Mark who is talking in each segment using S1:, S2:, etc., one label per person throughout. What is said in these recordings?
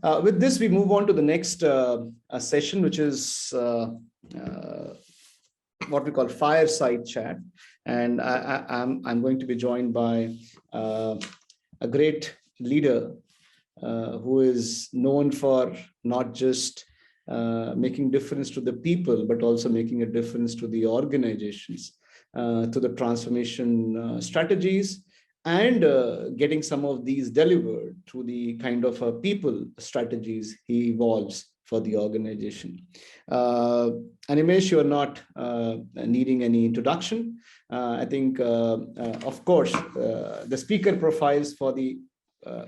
S1: With this, we move on to the next session, which is what we call Fireside Chat. And I'm going to be joined by a great leader who is known for not just making difference to the people, but also making a difference to the organizations, to the transformation strategies, and getting some of these delivered through the kind of people strategies he evolves for the organization. Animesh, you're not needing any introduction. I think, of course, the speaker profiles for the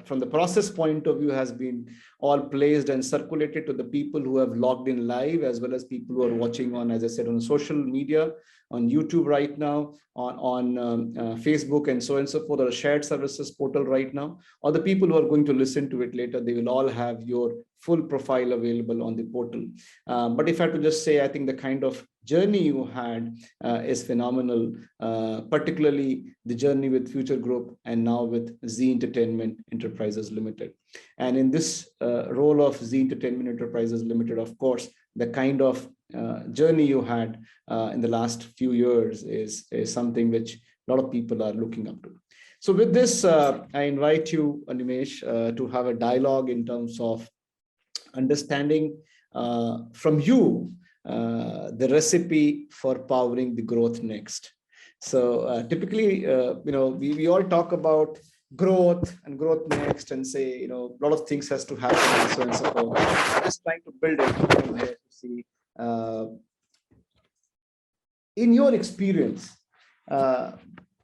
S1: from the process point of view has been all placed and circulated to the people who have logged in live, as well as people who are watching on, as I said, on social media, on YouTube right now, on Facebook and so on and so forth, or a shared services portal right now, or the people who are going to listen to it later, they will all have your full profile available on the portal. But if I had to just say, I think the kind of journey you had is phenomenal, particularly the journey with Future Group and now with Zee Entertainment Enterprises Limited. And in this role of Zee Entertainment Enterprises Limited, of course, the kind of journey you had in the last few years is something which a lot of people are looking up to. So with this, I invite you, Animesh, to have a dialogue in terms of understanding from you the recipe for powering the growth next. So typically, we all talk about growth and growth next and say, a lot of things has to happen and so on and so forth. I'm just trying to build it from here to see, in your experience,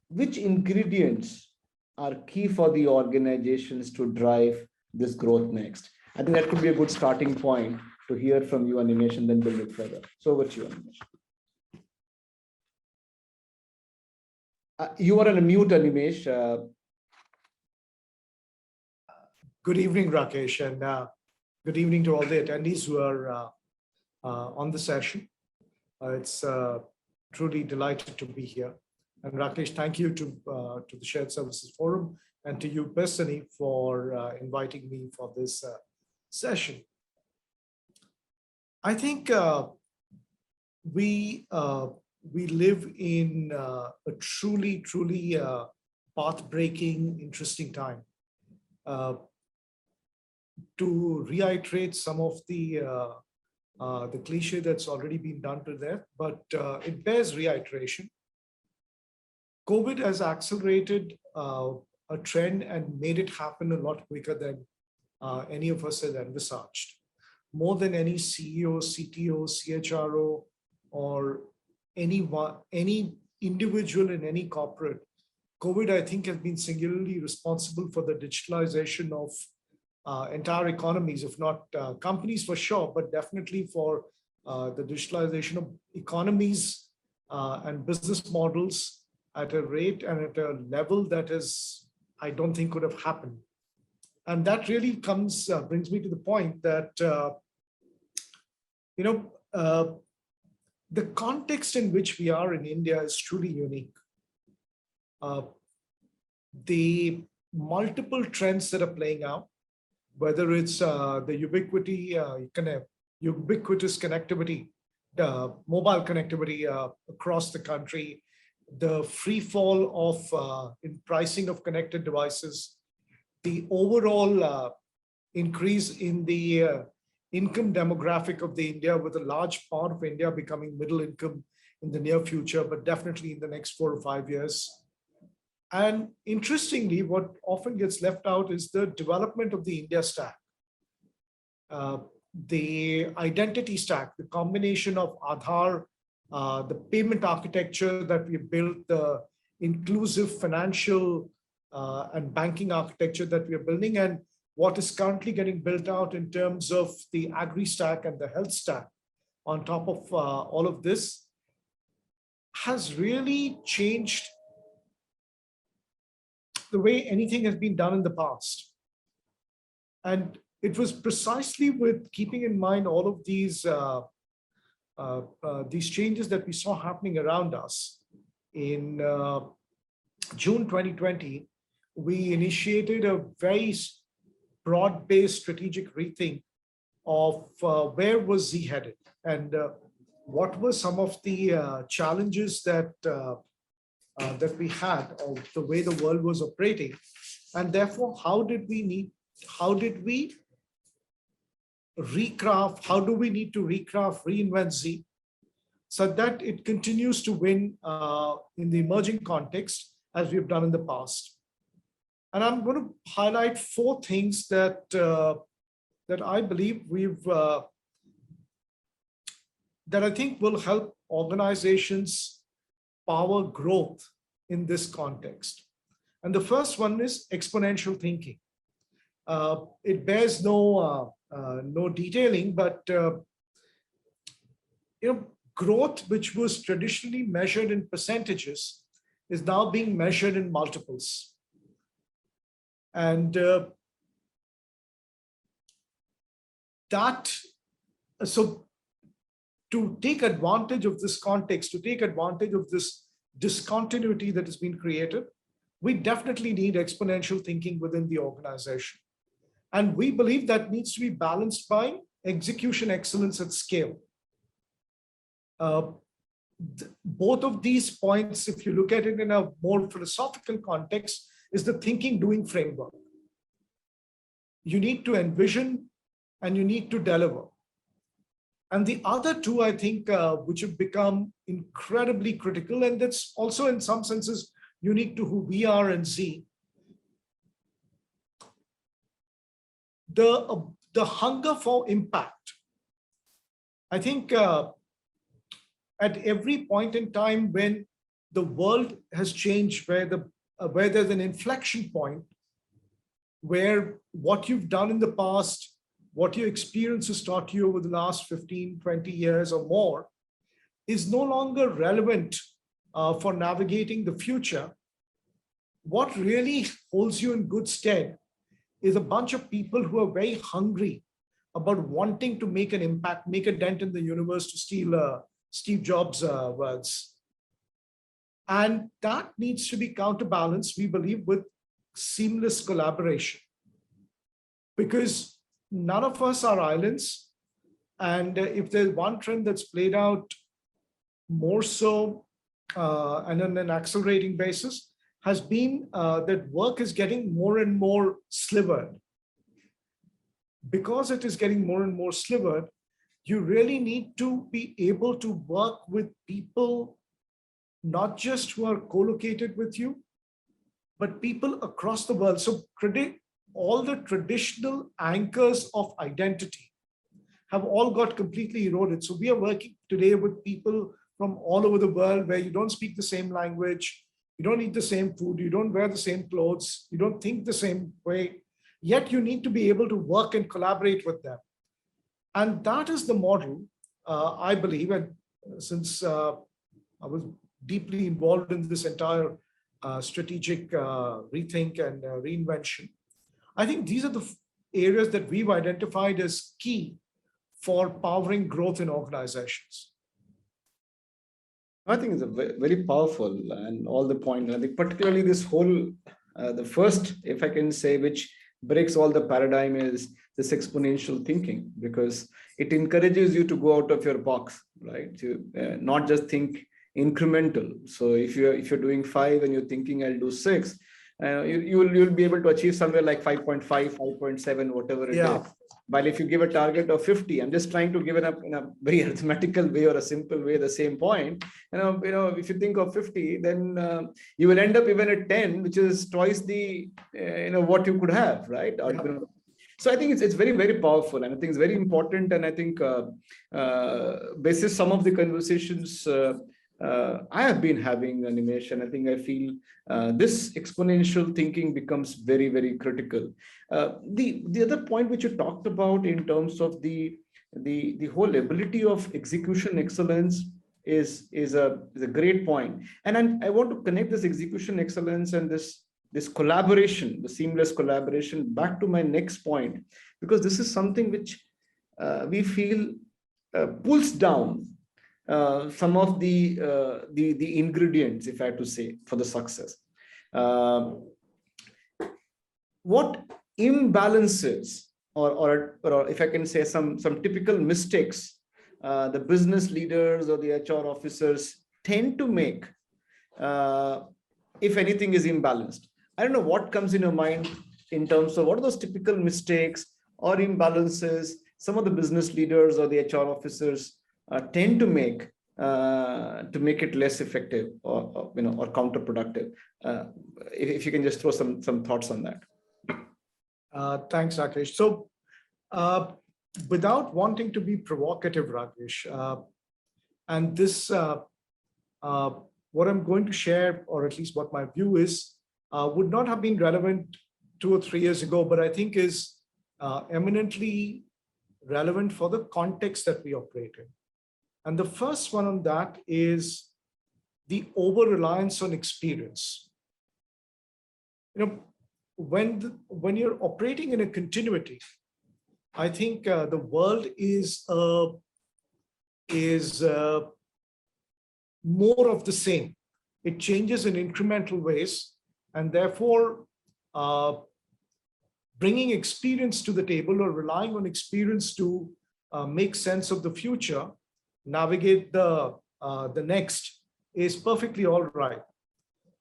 S1: which ingredients are key for the organizations to drive this growth next? I think that could be a good starting point to hear from you, Animesh, and then build it further. So over to you, Animesh. You are on a mute, Animesh.
S2: Good evening, Rakesh, and good evening to all the attendees who are on the session. It's truly delighted to be here. And Rakesh, thank you to the Shared Services Forum and to you personally for inviting me for this session. I think we live in a truly path-breaking, interesting time. To reiterate some of the cliche that's already been done to death, but it bears reiteration. COVID has accelerated a trend and made it happen a lot quicker than any of us had envisaged. More than any CEO, CTO, CHRO, or any individual in any corporate, COVID, I think, has been singularly responsible for the digitalization of entire economies, if not companies for sure, but definitely for the digitalization of economies and business models at a rate and at a level that is, I don't think could have happened. And that really brings me to the point that, the context in which we are in India is truly unique. The multiple trends that are playing out, whether it's the ubiquitous connectivity, the mobile connectivity across the country, the free fall of in pricing of connected devices, the overall increase in the income demographic of the India, with a large part of India becoming middle income in the near future, but definitely in the next 4 or 5 years. And interestingly, what often gets left out is the development of the India stack. The identity stack, the combination of Aadhaar, the payment architecture that we built, the inclusive financial and banking architecture that we are building, and what is currently getting built out in terms of the agri stack and the health stack on top of all of this, has really changed the way anything has been done in the past. And it was precisely with keeping in mind all of these changes that we saw happening around us. In June 2020, we initiated a very broad-based strategic rethink of where was Z headed, and what were some of the challenges that we had, of the way the world was operating, and therefore how do we need to recraft, reinvent Z so that it continues to win in the emerging context as we've done in the past. And I'm going to highlight 4 things that I believe that I think will help organizations power growth in this context. And the first one is exponential thinking. It bears no detailing, but growth, which was traditionally measured in percentages, is now being measured in multiples. And so to take advantage of this context, to take advantage of this discontinuity that has been created, we definitely need exponential thinking within the organization. And we believe that needs to be balanced by execution excellence at scale. Both of these points, if you look at it in a more philosophical context, is the thinking doing framework. You need to envision and you need to deliver. And the other 2, I think, which have become incredibly critical, and that's also in some senses unique to who we are in Z, the hunger for impact. I think at every point in time when the world has changed, where there's an inflection point, where what you've done in the past, what your experience has taught you over the last 15, 20 years or more, is no longer relevant for navigating the future. What really holds you in good stead is a bunch of people who are very hungry about wanting to make an impact, make a dent in the universe, to steal Steve Jobs' words. And that needs to be counterbalanced, we believe, with seamless collaboration. Because none of us are islands. And if there's one trend that's played out more so and on an accelerating basis, has been that work is getting more and more slivered. Because it is getting more and more slivered, you really need to be able to work with people, not just who are co-located with you, but people across the world. So all the traditional anchors of identity have all got completely eroded. So we are working today with people from all over the world, where you don't speak the same language, you don't eat the same food, you don't wear the same clothes, you don't think the same way, yet you need to be able to work and collaborate with them. And that is the model, I believe, and since I was deeply involved in this entire strategic rethink and reinvention, I think these are the areas that we've identified as key for powering growth in organizations.
S1: I think it's very powerful, and all the point. I think particularly this whole, the first, if I can say, which breaks all the paradigm, is this exponential thinking, because it encourages you to go out of your box, right? To not just think incremental. So if you're doing 5 and you're thinking I'll do 6, you'll be able to achieve somewhere like 5.5, 5.7, whatever it is. While if you give a target of 50, I'm just trying to give it up in a very arithmetical way or a simple way, the same point. If you think of 50, then you will end up even at 10, which is twice the what you could have, right? So I think it's very, very powerful, and I think it's very important. And I think basis some of the conversations I have been having, Animesh, and I think I feel this exponential thinking becomes very, very critical. The other point which you talked about in terms of the whole ability of execution excellence is a great point. And I want to connect this execution excellence and this collaboration, the seamless collaboration, back to my next point, because this is something which we feel pulls down some of the ingredients, if I have to say, for the success. What imbalances, or if I can say some typical mistakes the business leaders or the HR officers tend to make, if anything is imbalanced? I don't know what comes in your mind in terms of what are those typical mistakes or imbalances some of the business leaders or the HR officers tend to make it less effective, or counterproductive. If you can just throw some thoughts on that.
S2: Thanks, Rakesh. So, without wanting to be provocative, Rakesh, and this, what I'm going to share, or at least what my view is, would not have been relevant 2 or 3 years ago, but I think is eminently relevant for the context that we operate in. And the first one on that is the over-reliance on experience. When you're operating in a continuity, I think the world is more of the same. It changes in incremental ways, and therefore bringing experience to the table or relying on experience to make sense of the future, navigate the next, is perfectly all right.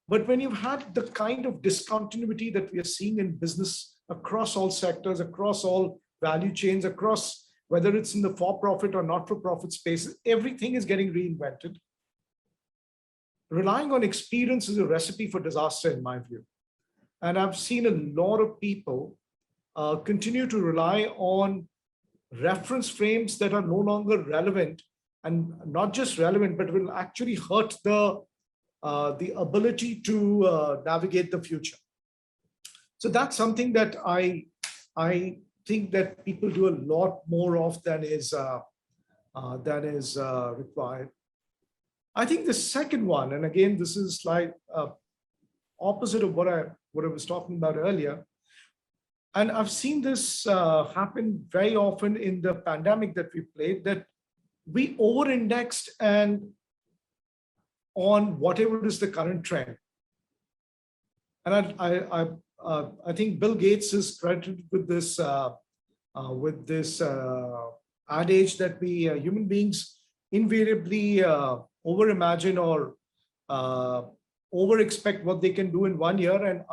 S2: But when you've had the kind of discontinuity that we are seeing in business across all sectors, across all value chains, across whether it's in the for-profit or not-for-profit space, everything is getting reinvented. Relying on experience is a recipe for disaster, in my view. And I've seen a lot of people continue to rely on reference frames that are no longer relevant, and not just relevant, but will actually hurt the ability to navigate the future. So that's something that I think that people do a lot more of than is required. I think the second one, and again, this is like opposite of what I was talking about earlier. And I've seen this happen very often in the pandemic that we played, that we over-indexed and on whatever is the current trend. And I think Bill Gates is credited with this adage that we human beings invariably over-imagine or over-expect what they can do in 1 year and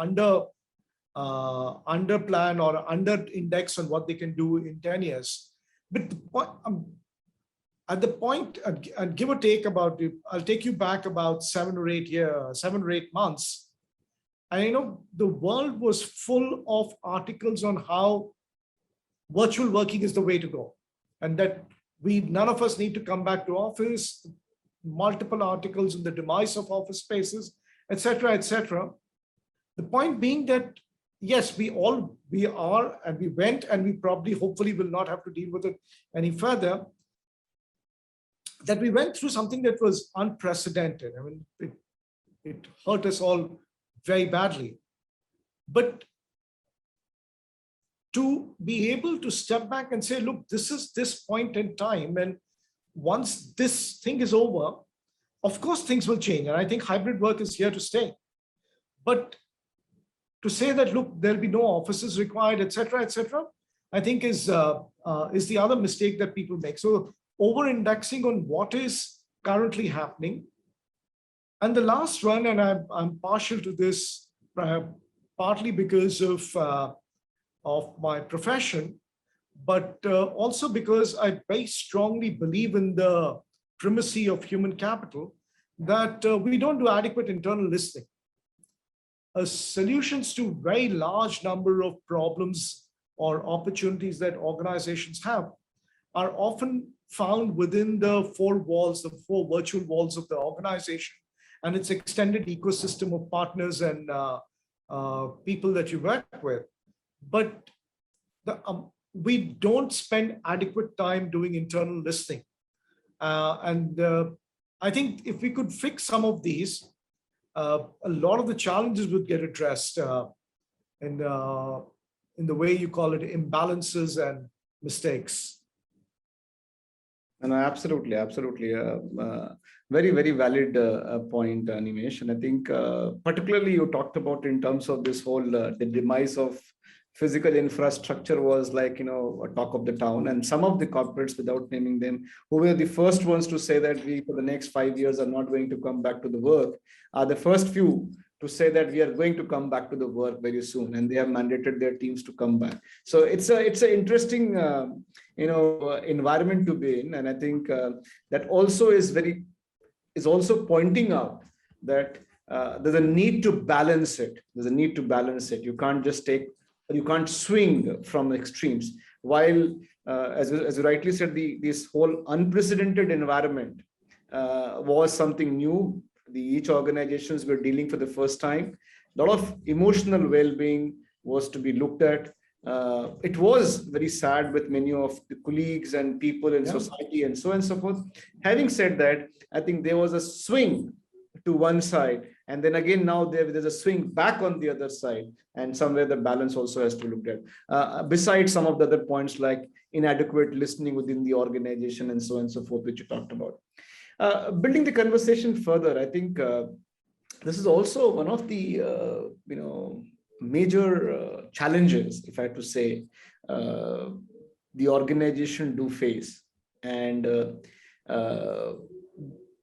S2: under-plan or under-index on what they can do in 10 years. But at the point, and give or take I'll take you back about 7 or 8 months. And the world was full of articles on how virtual working is the way to go, and that none of us need to come back to office. Multiple articles on the demise of office spaces, etc., etc. The point being that yes, we are, and we went, and we probably, hopefully, will not have to deal with it any further. That we went through something that was unprecedented. I mean, it hurt us all very badly. But to be able to step back and say, look, this is this point in time, and once this thing is over, of course, things will change. And I think hybrid work is here to stay. But to say that, look, there'll be no offices required, etc., I think is the other mistake that people make. So over-indexing on what is currently happening. And the last one, and I'm partial to this, partly because of my profession, but also because I very strongly believe in the primacy of human capital, that we don't do adequate internal listening. Solutions to very large number of problems or opportunities that organizations have are often found within the four virtual walls of the organization and its extended ecosystem of partners and people that you work with. But we don't spend adequate time doing internal listening. And I think if we could fix some of these, a lot of the challenges would get addressed in the way you call it, imbalances and mistakes.
S1: And absolutely. Very, very valid point, Animesh. And I think particularly you talked about in terms of this whole the demise of physical infrastructure was like, a talk of the town. And some of the corporates, without naming them, who were the first ones to say that we, for the next 5 years, are not going to come back to the work, are the first few to say that we are going to come back to the work very soon, and they have mandated their teams to come back. So it's an interesting environment to be in, and I think that also is also pointing out that there's a need to balance it. There's a need to balance it. You can't just you can't swing from extremes. While, as you rightly said, this whole unprecedented environment was something new. Each organizations were dealing for the first time. A lot of emotional well-being was to be looked at. It was very sad with many of the colleagues and people in society and so on and so forth. Having said that, I think there was a swing to one side, and then again now there's a swing back on the other side, and somewhere the balance also has to look at. Besides some of the other points like inadequate listening within the organization and so on and so forth, which you talked about. Building the conversation further, I think this is also one of the major challenges, if I had to say, the organization do face. And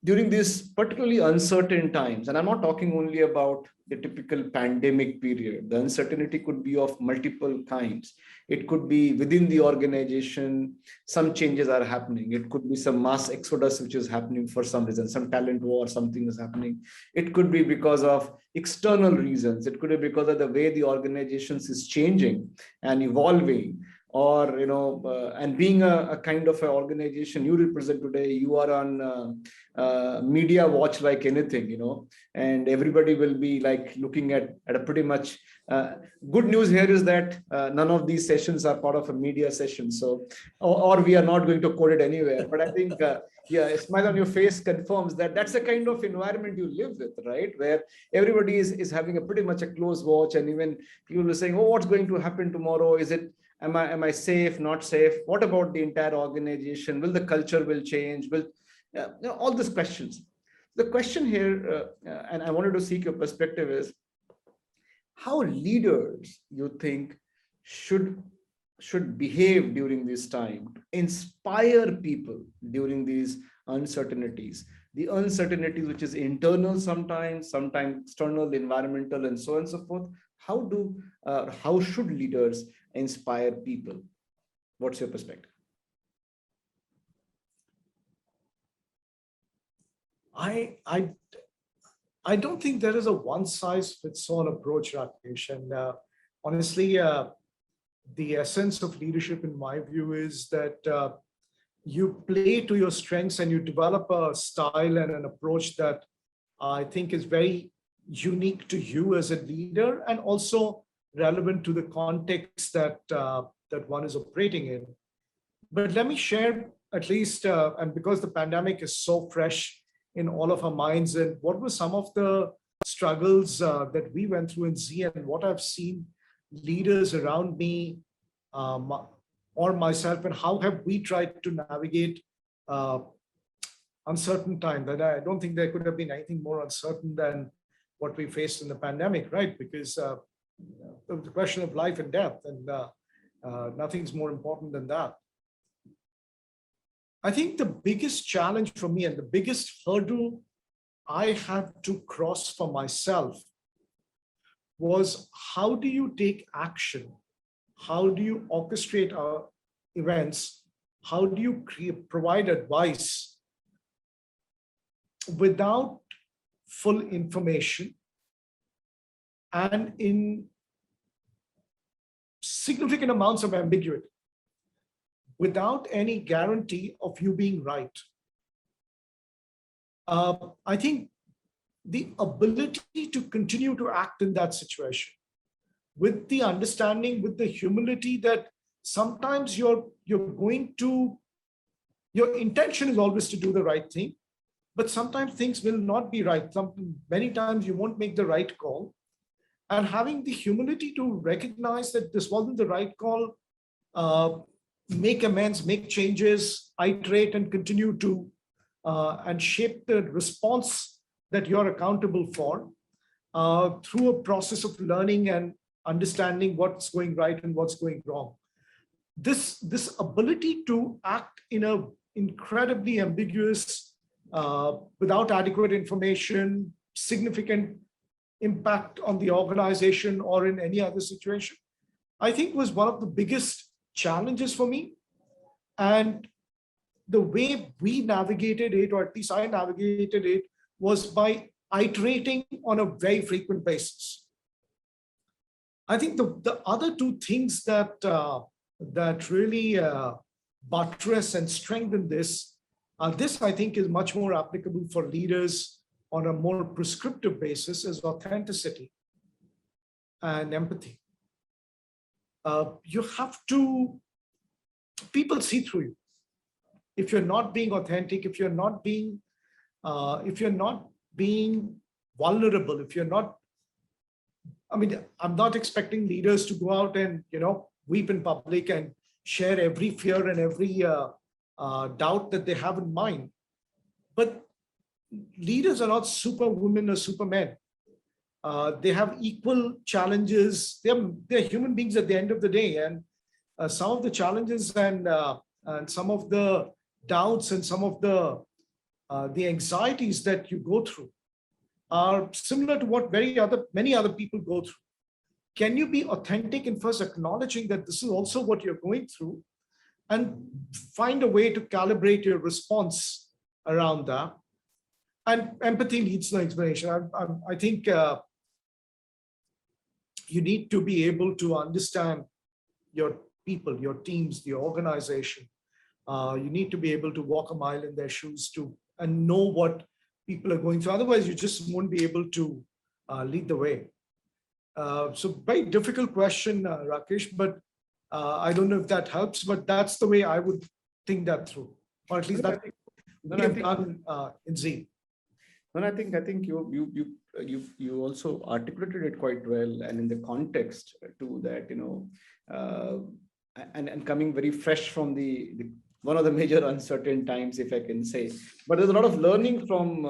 S1: during these particularly uncertain times, and I'm not talking only about the typical pandemic period, the uncertainty could be of multiple kinds. It could be within the organization, some changes are happening. It could be some mass exodus, which is happening for some reason, some talent war, something is happening. It could be because of external reasons. It could be because of the way the organizations is changing and evolving. Or, and being a kind of an organization you represent today, you are on media watch like anything, and everybody will be like looking at a pretty much good news here is that none of these sessions are part of a media session. So, or we are not going to quote it anywhere. But I think, a smile on your face confirms that that's the kind of environment you live with, right? Where everybody is having a pretty much a close watch, and even people are saying, oh, what's going to happen tomorrow? Is it, am I safe, not safe? What about the entire organization? Will the culture will change? Will all these questions. The question here, and I wanted to seek your perspective, is how leaders you think should behave during this time to inspire people during these uncertainties. The uncertainties which is internal sometimes external, environmental, and so on and so forth. How should leaders inspire people? What's your perspective?
S2: I don't think there is a one-size-fits-all approach, Rakesh. And honestly, the essence of leadership, in my view, is that you play to your strengths and you develop a style and an approach that I think is very unique to you as a leader, and also relevant to the context that one is operating in. But let me share at least, and because the pandemic is so fresh in all of our minds, and what were some of the struggles that we went through in Z, and what I've seen leaders around me or myself, and how have we tried to navigate uncertain time. That I don't think there could have been anything more uncertain than what we faced in the pandemic, right? Because the question of life and death, and nothing's more important than that. I think the biggest challenge for me and the biggest hurdle I had to cross for myself was, how do you take action? How do you orchestrate our events? How do you provide advice without full information and in significant amounts of ambiguity, without any guarantee of you being right? I think the ability to continue to act in that situation with the understanding, with the humility that sometimes your intention is always to do the right thing, but sometimes things will not be right. Many times you won't make the right call. And having the humility to recognize that this wasn't the right call, make amends, make changes, iterate, and continue to and shape the response that you're accountable for through a process of learning and understanding what's going right and what's going wrong. This ability to act in a incredibly ambiguous, without adequate information, significant impact on the organization or in any other situation, I think was one of the biggest challenges for me. And the way we navigated it, or at least I navigated it, was by iterating on a very frequent basis. I think the other two things that that really buttress and strengthen this, this I think is much more applicable for leaders on a more prescriptive basis, is authenticity and empathy. You have to, people see through you. If you're not being authentic, if you're not being vulnerable, if you're not, I mean, I'm not expecting leaders to go out and, weep in public and share every fear and every doubt that they have in mind. But leaders are not superwomen or supermen. They have equal challenges. They're human beings at the end of the day. And some of the challenges and some of the doubts and some of the anxieties that you go through are similar to what many other people go through. Can you be authentic in first acknowledging that this is also what you're going through, and find a way to calibrate your response around that? And empathy needs no explanation. I think you need to be able to understand your people, your teams, the organization. You need to be able to walk a mile in their shoes and know what people are going through. Otherwise, you just won't be able to lead the way. So very difficult question, Rakesh, but I don't know if that helps, but that's the way I would think that through, or at least that we have done in Z.
S1: And I think you also articulated it quite well, and in the context to that, and coming very fresh from the one of the major uncertain times, if I can say. But there's a lot of learning from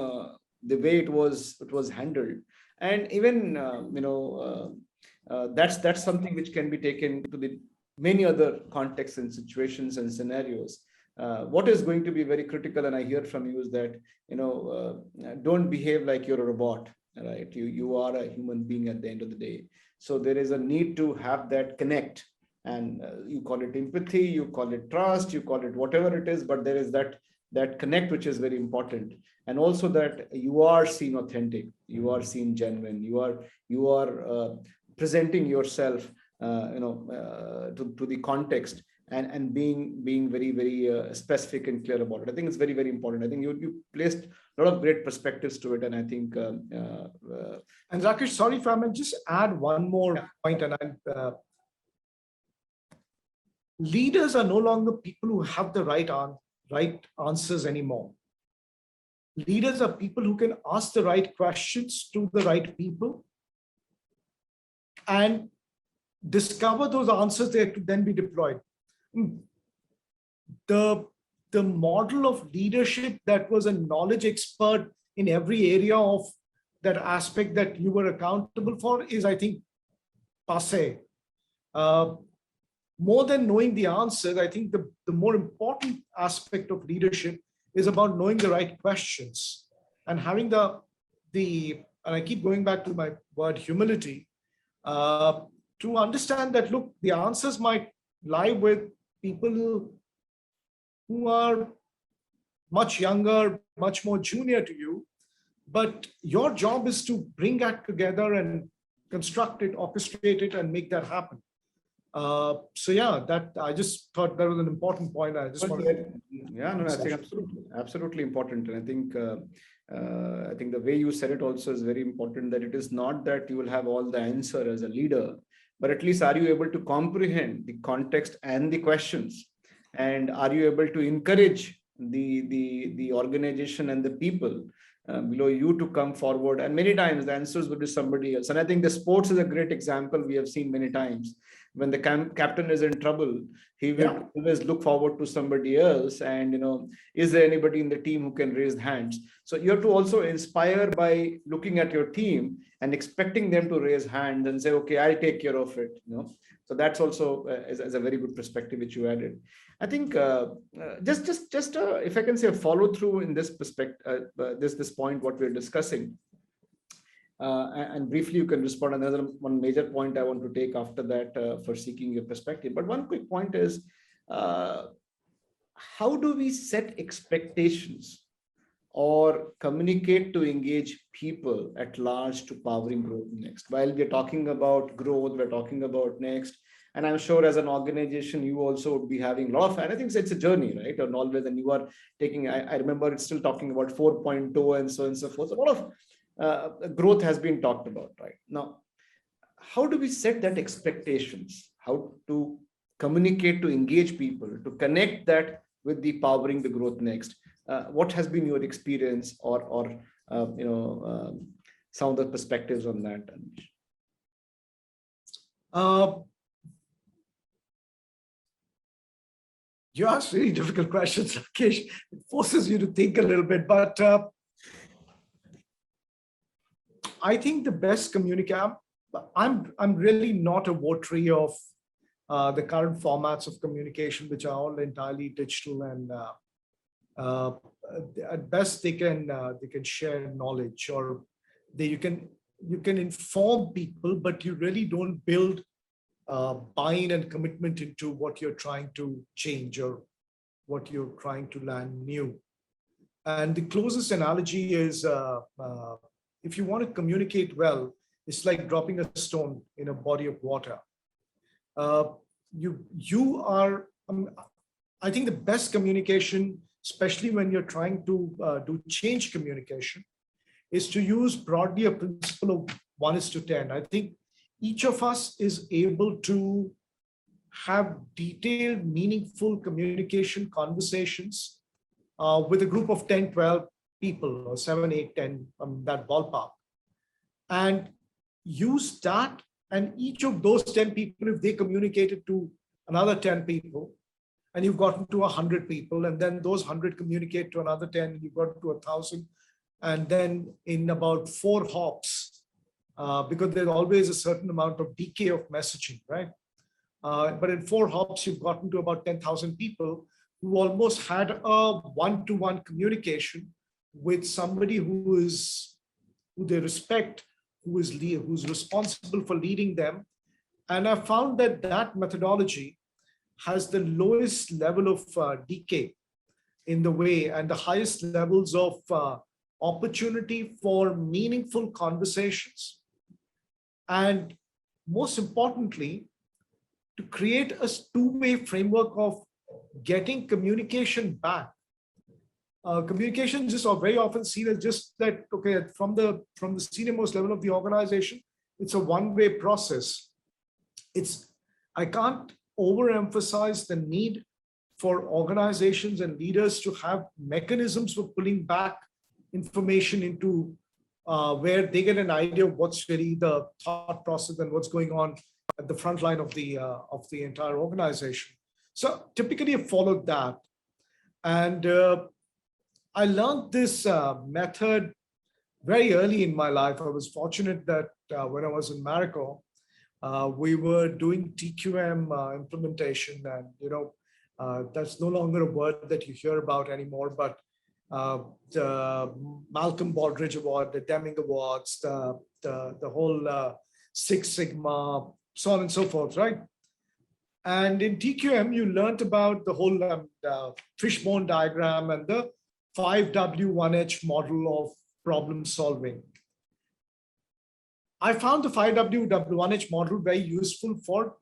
S1: the way it was handled, and even that's something which can be taken to the many other contexts and situations and scenarios. What is going to be very critical, and I hear from you, is that don't behave like you're a robot, right? You are a human being at the end of the day. So there is a need to have that connect, and you call it empathy, you call it trust, you call it whatever it is, but there is that connect, which is very important. And also that you are seen authentic, you are seen genuine, you are presenting yourself to the context, and being very, very specific and clear about it. I think it's very, very important. I think you placed a lot of great perspectives to it, and I think
S2: and Rakesh, sorry if I may just add one more point, and leaders are no longer people who have the right answers anymore. Leaders are people who can ask the right questions to the right people and discover those answers that could then be deployed. The model of leadership that was a knowledge expert in every area of that aspect that you were accountable for is, I think, passé. More than knowing the answers, I think the more important aspect of leadership is about knowing the right questions and having and I keep going back to my word humility, to understand that, look, the answers might lie with people who are much younger, much more junior to you, but your job is to bring that together and construct it, orchestrate it, and make that happen. So yeah, that I just thought that was an important point. I just wanted.
S1: Yeah, no, I think absolutely important, and I think the way you said it also is very important. That it is not that you will have all the answer as a leader, but at least are you able to comprehend the context and the questions, and are you able to encourage the organization and the people below you to come forward? And many times the answers will be somebody else. And I think the sports is a great example we have seen many times, when the captain is in trouble, he will
S2: Yeah.
S1: always look forward to somebody else. And, is there anybody in the team who can raise hands? So you have to also inspire by looking at your team and expecting them to raise hands and say, okay, I'll take care of it. So that's also is a very good perspective which you added. I think just if I can say a follow through in this perspective, this point what we're discussing, and briefly you can respond. Another one major point I want to take after that for seeking your perspective. But one quick point is, uh, how do we set expectations or communicate to engage people at large to powering growth next? While we're talking about growth, we're talking about next. And I'm sure as an organization, you also would be having a lot of, and I think it's a journey, right? Or always, and you are taking, I remember it's still talking about 4.0 and so on and so forth. So a lot of growth has been talked about right now. How do we set that expectations? How to communicate to engage people, to connect that with the powering the growth next? What has been your experience, or some of the perspectives on that?
S2: Uh, you ask really difficult questions, Rakesh. It forces you to think a little bit, but I think the best communication. I'm really not a votary of the current formats of communication, which are all entirely digital, and uh, at best they can share knowledge, or you can inform people, but you really don't build buy-in and commitment into what you're trying to change or what you're trying to land new. And the closest analogy is if you want to communicate well, it's like dropping a stone in a body of water. Uh, you are, I think the best communication, especially when you're trying to do change communication, is to use broadly a principle of 1:10. I think each of us is able to have detailed, meaningful communication conversations with a group of 10, 12 people, or 7, 8, 10, that ballpark. And use that, and each of those 10 people, if they communicated to another 10 people, and you've gotten to 100 people, and then those 100 communicate to another 10, and you've got to 1,000, and then in about 4 hops, because there's always a certain amount of decay of messaging, right? But in 4 hops, you've gotten to about 10,000 people who almost had a one-to-one communication with somebody who they respect, who's responsible for leading them. And I found that methodology has the lowest level of decay in the way, and the highest levels of opportunity for meaningful conversations. And most importantly, to create a two-way framework of getting communication back. Communication just are very often seen as just that, okay, from the senior most level of the organization, it's a one-way process. I can't overemphasize the need for organizations and leaders to have mechanisms for pulling back information into where they get an idea of what's really the thought process and what's going on at the front line of the entire organization. So typically I followed that. And I learned this method very early in my life. I was fortunate that when I was in Marico, we were doing TQM implementation, and that's no longer a word that you hear about anymore, but the Malcolm Baldrige Award, the Deming Awards, the whole Six Sigma, so on and so forth, right? And in TQM, you learned about the whole fishbone diagram and the 5W1H model of problem solving. I found the 5W1H model very useful for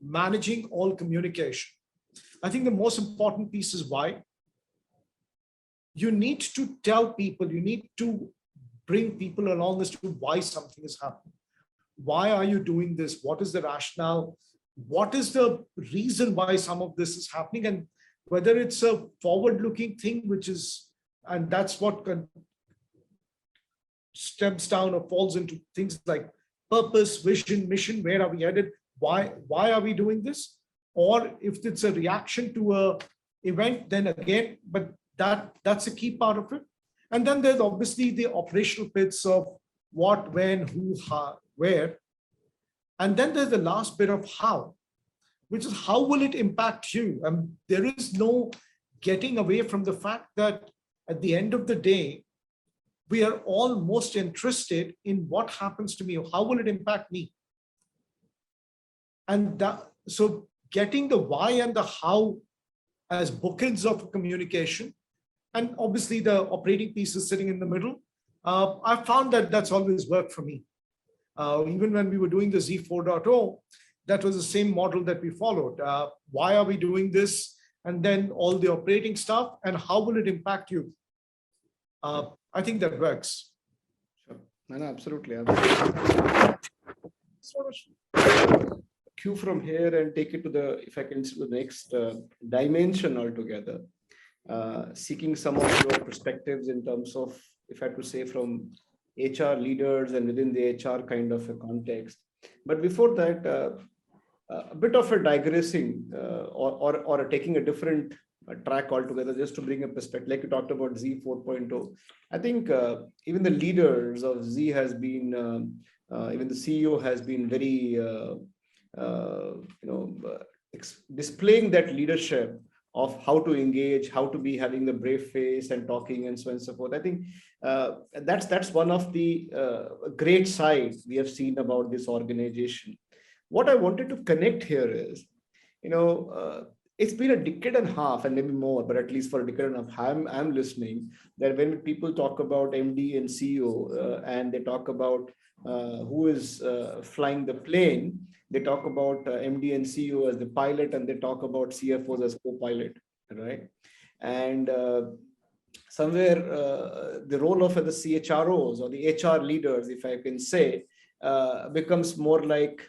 S2: managing all communication. I think the most important piece is why. You need to tell people, you need to bring people along as to why something is happening. Why are you doing this? What is the rationale? What is the reason why some of this is happening? And whether it's a forward-looking thing, and that's what stems down or falls into things like purpose, vision, mission, where are we headed, why are we doing this? Or if it's a reaction to a event, then again, but that's a key part of it. And then there's obviously the operational bits of what, when, who, how, where. And then there's the last bit of how, which is how will it impact you? And there is no getting away from the fact that at the end of the day, we are all most interested in what happens to me, how will it impact me? And so getting the why and the how as bookends of communication, and obviously the operating piece is sitting in the middle. I found that that's always worked for me. Even when we were doing the Z 4.0, that was the same model that we followed. Why are we doing this? And then all the operating stuff, and how will it impact you? I think that works.
S1: Sure. No, absolutely. Cue from here and take it to the, if I can, to the next dimension altogether. Seeking some of your perspectives in terms of, if I had to say, from HR leaders and within the HR kind of a context. But before that, a bit of a digressing or taking a different track altogether, just to bring a perspective, like you talked about Z 4.0. I think even the leaders of Z has been, even the CEO has been very, displaying that leadership of how to engage, how to be having the brave face and talking and so on and so forth. I think that's one of the great sides we have seen about this organization. What I wanted to connect here is, it's been a decade and a half and maybe more, but at least for a decade and a half, I'm listening that when people talk about MD and CEO and they talk about who is flying the plane, they talk about MD and CEO as the pilot, and they talk about CFOs as co-pilot, right? And somewhere the role of the CHROs or the HR leaders, if I can say, becomes more like,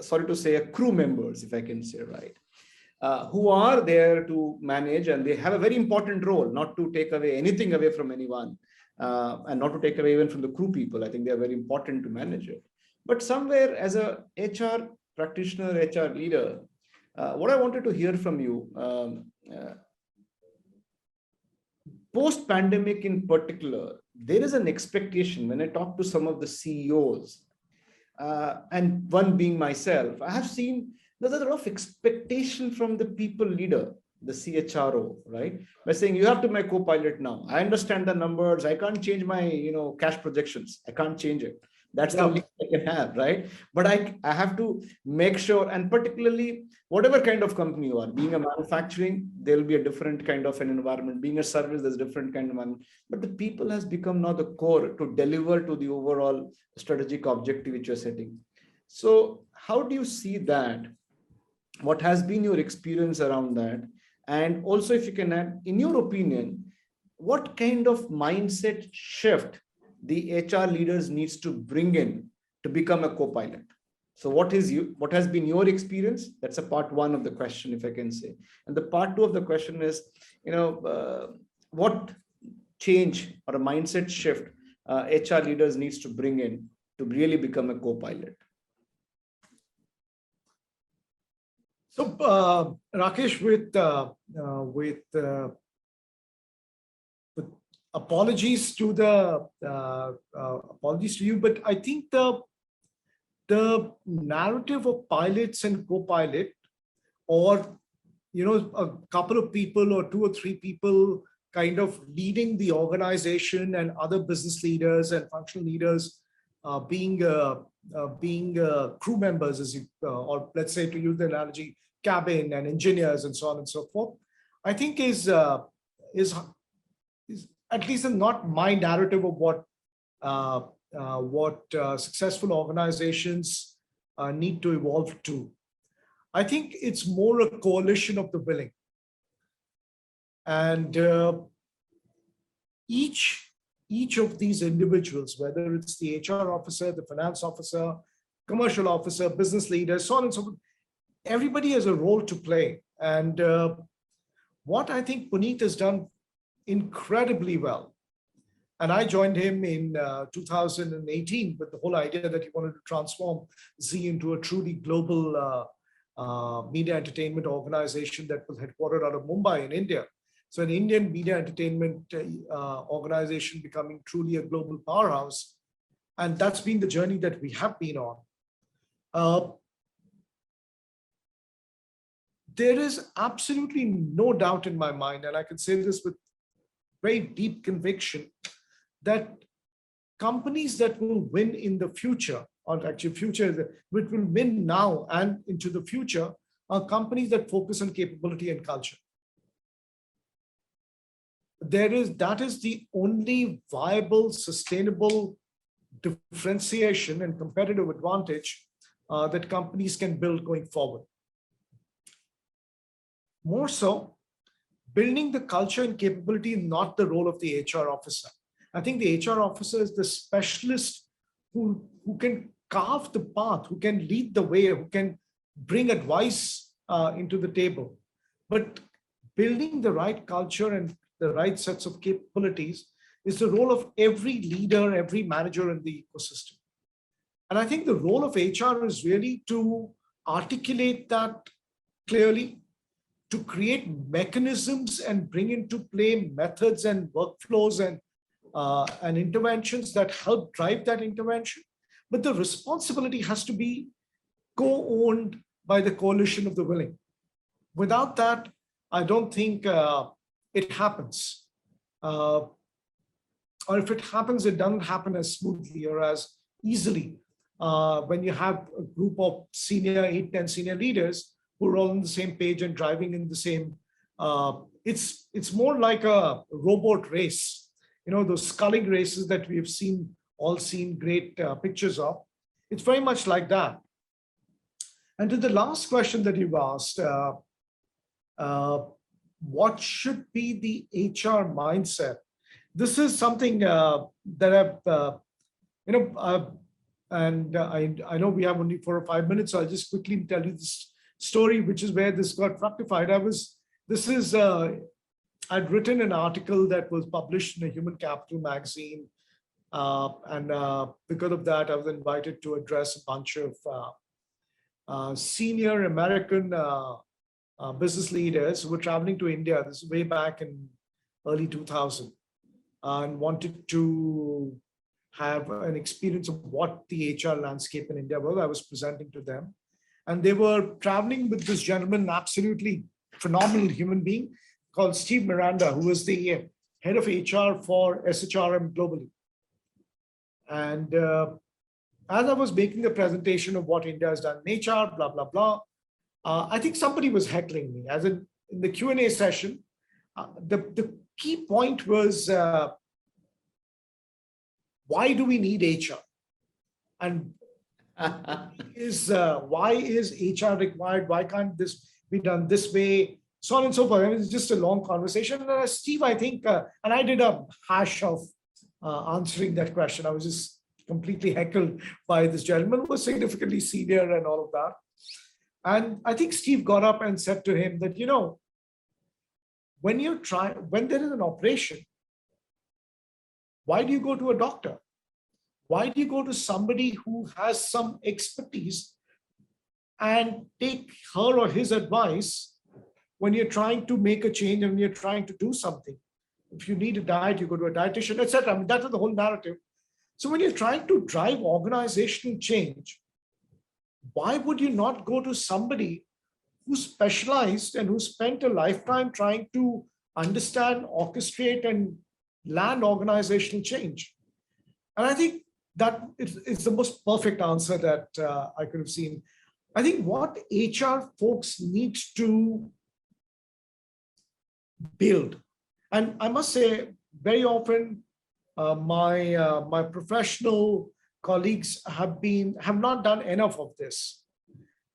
S1: sorry to say, crew members, if I can say, right? Who are there to manage, and they have a very important role, not to take away anything away from anyone, and not to take away even from the crew people. I think they are very important to manage it. But somewhere as a HR practitioner, HR leader, what I wanted to hear from you, post-pandemic in particular, there is an expectation when I talk to some of the CEOs, and one being myself, I have seen there's a lot of expectation from the people leader, the CHRO, right? By saying, you have to be my co-pilot now. I understand the numbers. I can't change my, cash projections. I can't change it. That's the only thing I can have, right? But I have to make sure, and particularly whatever kind of company you are, being a manufacturing, there'll be a different kind of an environment. Being a service, there's a different kind of environment. But the people has become now the core to deliver to the overall strategic objective which you're setting. So how do you see that? What has been your experience around that? And also, if you can add, in your opinion, what kind of mindset shift the HR leaders needs to bring in to become a co-pilot? So what has been your experience? That's a part one of the question, if I can say. And the part two of the question is, what change or a mindset shift HR leaders needs to bring in to really become a co-pilot?
S2: So Rakesh, with apologies to you, but I think the narrative of pilots and co-pilot, or a couple of people or two or three people kind of leading the organization, and other business leaders and functional leaders being crew members, as or let's say, to use the analogy, cabin and engineers and so on and so forth, I think is at least not my narrative of what successful organizations need to evolve to. I think it's more a coalition of the willing, and each of these individuals, whether it's the HR officer, the finance officer, commercial officer, business leader, so on and so forth, everybody has a role to play. And what I think Puneet has done incredibly well And I joined him in 2018 with the whole idea that he wanted to transform Z into a truly global media entertainment organization that was headquartered out of Mumbai in India. So an Indian media entertainment organization becoming truly a global powerhouse. And that's been the journey that we have been on. There is absolutely no doubt in my mind, and I can say this with very deep conviction, that companies that will win in the future, or actually future, which will win now and into the future, are companies that focus on capability and culture. That is the only viable, sustainable differentiation and competitive advantage that companies can build going forward. More so, building the culture and capability is not the role of the HR officer. I think the HR officer is the specialist who can carve the path, who can lead the way, who can bring advice into the table. But building the right culture and the right sets of capabilities is the role of every leader, every manager in the ecosystem. And I think the role of HR is really to articulate that clearly, to create mechanisms and bring into play methods and workflows and interventions that help drive that intervention. But the responsibility has to be co-owned by the coalition of the willing. Without that, I don't think it happens. Or if it happens, it doesn't happen as smoothly or as easily when you have a group of 8-10 senior leaders who are all on the same page and driving in the same. It's more like a robot race. You know, those sculling races that we've all seen great pictures of. It's very much like that. And to the last question that you've asked, what should be the HR mindset? This is something that I know we have only 4 or 5 minutes, so I'll just quickly tell you this story, which is where this got fructified. I'd written an article that was published in a Human Capital magazine. And because of that, I was invited to address a bunch of senior American business leaders who were traveling to India. This is way back in early 2000, and wanted to have an experience of what the HR landscape in India was. I was presenting to them. And they were traveling with this gentleman, absolutely phenomenal human being called Steve Miranda, who was the head of HR for SHRM globally. And as I was making the presentation of what India has done in HR, blah, blah, blah, I think somebody was heckling me. As in the Q&A session, the key point was, why do we need HR? And why is HR required? Why can't this be done this way? So on and so forth. I mean, it's just a long conversation. And Steve, I think, and I did a hash of answering that question. I was just completely heckled by this gentleman who was significantly senior and all of that. And I think Steve got up and said to him that, when there is an operation, why do you go to a doctor? Why do you go to somebody who has some expertise and take her or his advice when you're trying to make a change and you're trying to do something? If you need a diet, you go to a dietitian, etc. I mean, that is the whole narrative. So when you're trying to drive organizational change, why would you not go to somebody who's specialized and who spent a lifetime trying to understand, orchestrate, and land organizational change? And I think that it's the most perfect answer that I could have seen. I think what HR folks need to build, and I must say, very often my professional colleagues have not done enough of this.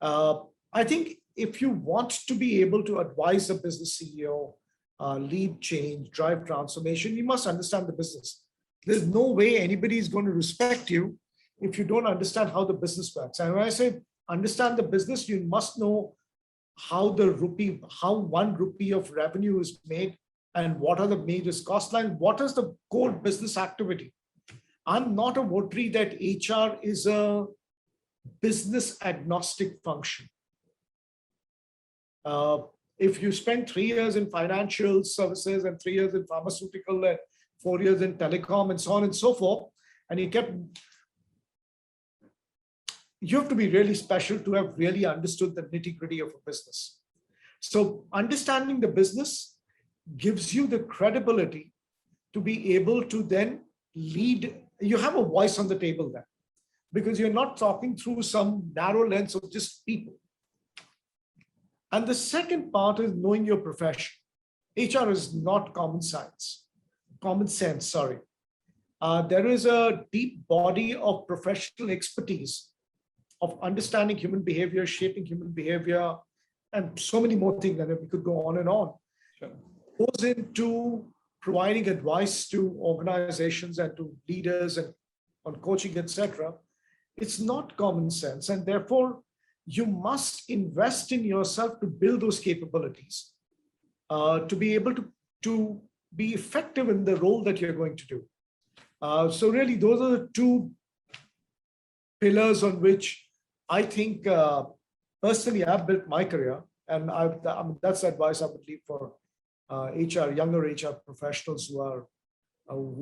S2: I think if you want to be able to advise a business CEO, lead change, drive transformation, you must understand the business. There's no way anybody is going to respect you if you don't understand how the business works. And when I say understand the business, you must know how 1 rupee of revenue is made, and what are the major cost lines? What is the core business activity? I'm not a votary that HR is a business agnostic function. If you spend 3 years in financial services and 3 years in pharmaceutical and 4 years in telecom and so on and so forth, and you have to be really special to have really understood the nitty-gritty of a business. So understanding the business gives you the credibility to be able to then lead. You have a voice on the table then, because you're not talking through some narrow lens of just people. And the second part is knowing your profession. HR is not common sense, sorry. There is a deep body of professional expertise of understanding human behavior, shaping human behavior, and so many more things that we could go on and on.
S1: Sure.
S2: Goes into providing advice to organizations and to leaders and on coaching, etc. It's not common sense, and therefore you must invest in yourself to build those capabilities to be able to be effective in the role that you're going to do. So really, those are the two pillars on which I think personally I've built my career, and that's the advice I would leave for younger HR professionals who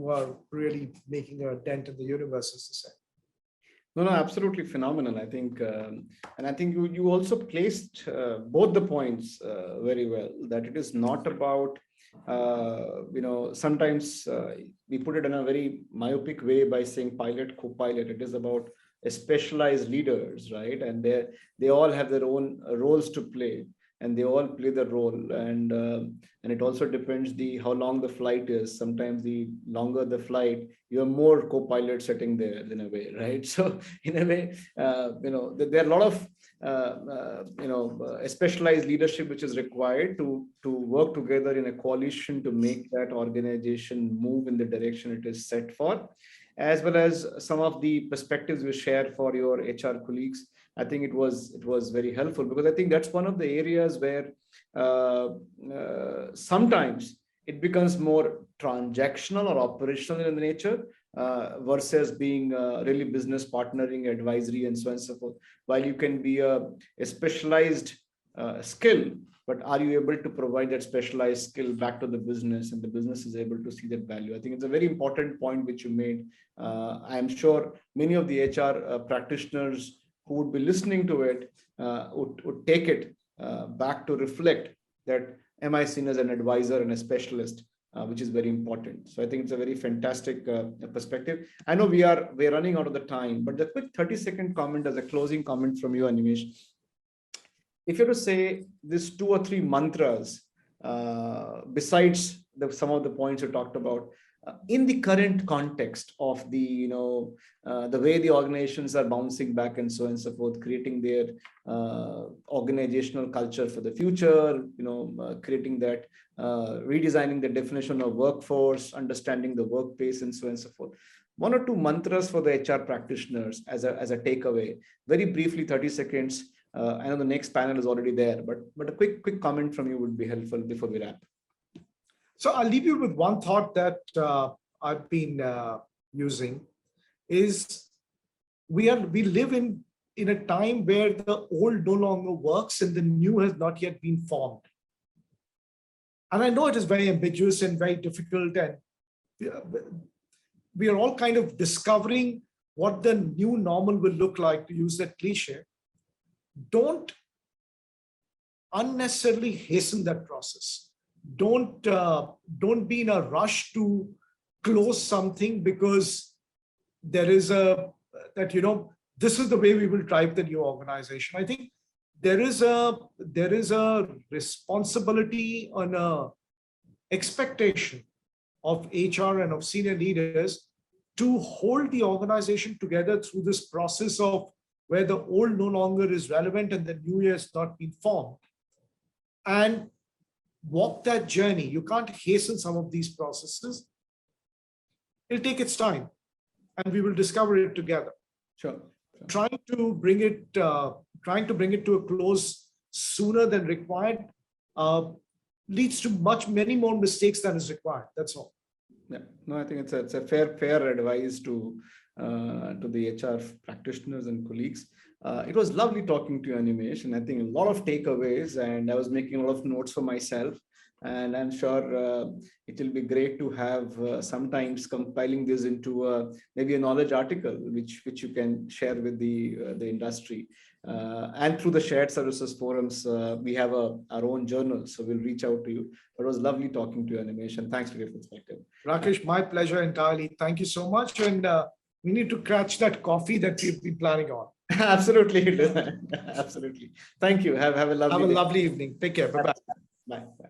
S2: are really making a dent in the universe, as to say.
S1: No, absolutely phenomenal. I think, and I think you also placed both the points very well. That it is not about, sometimes we put it in a very myopic way by saying pilot, co-pilot. It is about specialized leaders, right? And they all have their own roles to play, and they all play the role. And it also depends how long the flight is. Sometimes the longer the flight, you have more co-pilots sitting there in a way, right? So in a way, there are a lot of specialized leadership which is required to work together in a coalition to make that organization move in the direction it is set for, as well as some of the perspectives you share for your HR colleagues. I think it was very helpful, because I think that's one of the areas where sometimes it becomes more transactional or operational in nature versus being really business partnering, advisory, and so on and so forth. While you can be a specialized skill, but are you able to provide that specialized skill back to the business, and the business is able to see that value? I think it's a very important point which you made. I'm sure many of the HR practitioners who would be listening to it would take it back to reflect that, am I seen as an advisor and a specialist, which is very important. So I think it's a very fantastic perspective. I know we're running out of the time, but the quick 30-second comment as a closing comment from you, Animesh. If you were to say these 2 or 3 mantras, besides some of the points you talked about, in the current context of the way the organizations are bouncing back and so on and so forth, creating their organizational culture for the future, creating that, redesigning the definition of workforce, understanding the workplace, and so on and so forth. 1 or 2 mantras for the HR practitioners as a takeaway, very briefly, 30 seconds. I know the next panel is already there, but a quick comment from you would be helpful before we wrap.
S2: So I'll leave you with one thought that I've been using is we live in a time where the old no longer works and the new has not yet been formed. And I know it is very ambiguous and very difficult, and we are all kind of discovering what the new normal will look like, to use that cliche. Don't unnecessarily hasten that process. Don't be in a rush to close something because there is this is the way we will drive the new organization. I think there is a responsibility and a expectation of HR and of senior leaders to hold the organization together through this process of where the old no longer is relevant and the new has not been formed, and walk that journey. You can't hasten some of these processes. It'll take its time, and we will discover it together.
S1: Sure.
S2: Trying to bring it to a close sooner than required leads to many more mistakes than is required. That's all.
S1: Yeah, no, I think it's a fair advice to the HR practitioners and colleagues. It was lovely talking to you, Animesh, and I think a lot of takeaways. And I was making a lot of notes for myself. And I'm sure it will be great to have sometimes compiling this into maybe a knowledge article, which you can share with the industry. And through the shared services forums, we have our own journal, so we'll reach out to you. But it was lovely talking to you, Animesh, and thanks for your perspective.
S2: Rakesh, my pleasure entirely. Thank you so much. And we need to catch that coffee that we've been planning on.
S1: Absolutely. Absolutely. Thank you. Have a lovely
S2: Have a lovely evening. Take care. Bye-bye.
S1: Bye. Bye.